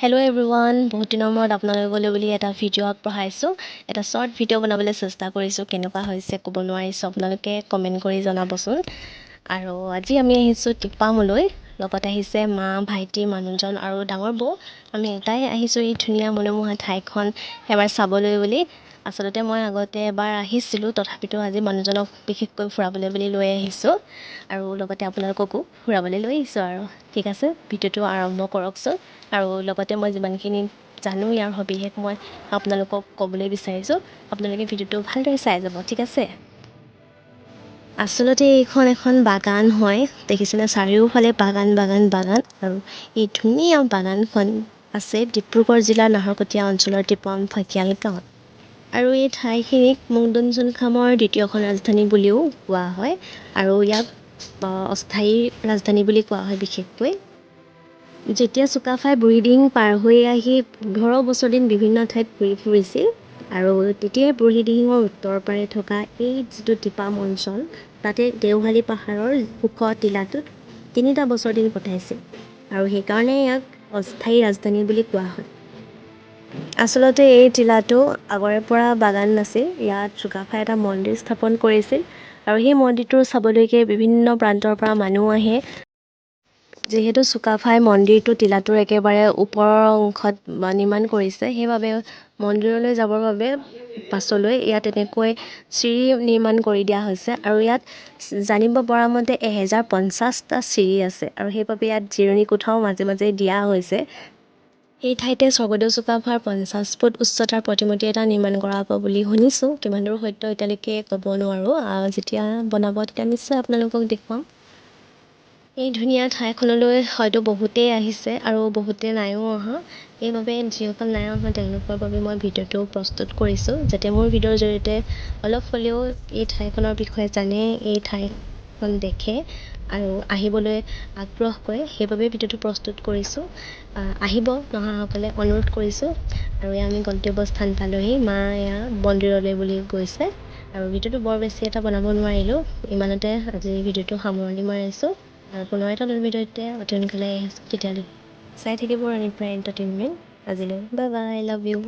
Hello' everyone, বহুত দিনৰ মূৰত আপোনালোকলৈ বুলি এটা ভিডিঅ' আগবঢ়াইছোঁ। এটা শ্বৰ্ট ভিডিঅ' বনাবলৈ চেষ্টা কৰিছোঁ। কেনেকুৱা হৈছে ক'ব নোৱাৰিছোঁ, আপোনালোকে কমেণ্ট কৰি জনাবচোন। আৰু আজি আমি আহিছোঁ টিপামলৈ। লগত আহিছে মা, ভাইটি, মানুহজন আৰু ডাঙৰ বৌ। আমি এটাই আহিছোঁ এই ধুনীয়া মনোমোহা ঠাইখন এবাৰ চাবলৈ বুলি। আচলতে মই আগতে এবাৰ আহিছিলোঁ, তথাপিতো আজি মানুহজনক বিশেষকৈ ফুৰাবলৈ বুলি লৈ আহিছোঁ আৰু লগতে আপোনালোককো ফুৰাবলৈ লৈ আহিছোঁ। আৰু ঠিক আছে, ভিডিঅ'টো আৰম্ভ কৰকচোন। আৰু লগতে মই যিমানখিনি জানো ইয়াৰ সবিশেষ মই আপোনালোকক ক'বলৈ বিচাৰিছোঁ। আপোনালোকে ভিডিঅ'টো ভালদৰে চাই যাব, ঠিক আছে। আচলতে এইখন এখন বাগান হয়, দেখিছেনে? চাৰিওফালে বাগান বাগান বাগান। আৰু এই ধুনীয়া বাগানখন আছে ডিব্ৰুগড় জিলাৰ নাহৰকটীয়া অঞ্চলৰ টিপাম ফাকিয়াল গাঁৱত। আৰু এই ঠাইখিনিক মংডনচুনখামৰ দ্বিতীয়খন ৰাজধানী বুলিও কোৱা হয় আৰু ইয়াক অস্থায়ী ৰাজধানী বুলি কোৱা হয় বিশেষকৈ। যেতিয়া চুকাফাই বুঢ়ীদিহিং পাৰ হৈ আহি ১৫ বছৰ দিন বিভিন্ন ঠাইত ঘূৰি ফুৰিছিল আৰু তেতিয়াই বুঢ়ীদিহিঙৰ উত্তৰ পাৰে থকা এই যিটো টিপাম অঞ্চল, তাতে দেওহালী পাহাৰৰ ওখ টিলাটোত ৩টা বছৰ দিন কটাইছিল আৰু সেইকাৰণে ইয়াক অস্থায়ী ৰাজধানী বুলি কোৱা হয়। আচলতে এই টিলাটো আগৰে পৰা বাগান নাছিল। ইয়াত চুকাফাই এটা মন্দিৰ স্থাপন কৰিছিল আৰু সেই মন্দিৰটো চাবলৈকে বিভিন্ন প্ৰান্তৰ পৰা মানুহ আহে। যিহেতু চুকাফাই মন্দিৰটো টিলাটোৰ একেবাৰে ওপৰৰ অংশত নিৰ্মাণ কৰিছে, সেইবাবে মন্দিৰলৈ যাবৰ বাবে পাছলৈ ইয়াত এনেকৈ চিৰি নিৰ্মাণ কৰি দিয়া হৈছে আৰু ইয়াত জানিব পৰা মতে 1050টা চিৰি আছে আৰু সেইবাবে ইয়াত জিৰণি কোঠাও মাজে মাজে দিয়া হৈছে। এই ঠাইতে স্বৰ্গদেউ চুকাফাৰ 50 ফুট উচ্চতাৰ প্ৰতিমূৰ্তি এটা নিৰ্মাণ কৰা হ'ব বুলি শুনিছোঁ। কিমান দূৰ সত্য এতিয়ালৈকে ক'ব নোৱাৰোঁ। যেতিয়া বনাব তেতিয়া নিশ্চয় আপোনালোকক দেখুৱাম। এই ধুনীয়া ঠাইখনলৈ হয়তো বহুতেই আহিছে আৰু বহুতে নাইও অহা। সেইবাবে যিসকল নাই অহা তেওঁলোকৰ বাবে মই ভিডিঅ'টো প্ৰস্তুত কৰিছোঁ, যাতে মোৰ ভিডিঅ'ৰ জৰিয়তে অলপ হ'লেও এই ঠাইখনৰ বিষয়ে জানে, এই ঠাইখন দেখে আৰু আহিবলৈ আগ্ৰহ কৰে। সেইবাবে ভিডিঅ'টো প্ৰস্তুত কৰিছোঁ। আহিব নহাসকলে অনুৰোধ কৰিছোঁ। আৰু এয়া আমি গন্তব্যস্থান পালোহি। মা এয়া মন্দিৰলৈ বুলি গৈছে আৰু ভিডিঅ'টো বৰ বেছি এটা বনাব নোৱাৰিলোঁ। ইমানতে আজি ভিডিঅ'টো সামৰণি মাৰিছোঁ। পুনৰ এটা নতুন ভিডিঅ'তে অতি সোনকালে আহিছোঁ। তেতিয়ালৈ চাই থাকিব ৰণীপ্ৰায় এণ্টাৰটেইনমেণ্ট। আজিলৈ বাই বাই, লাভ ইউ।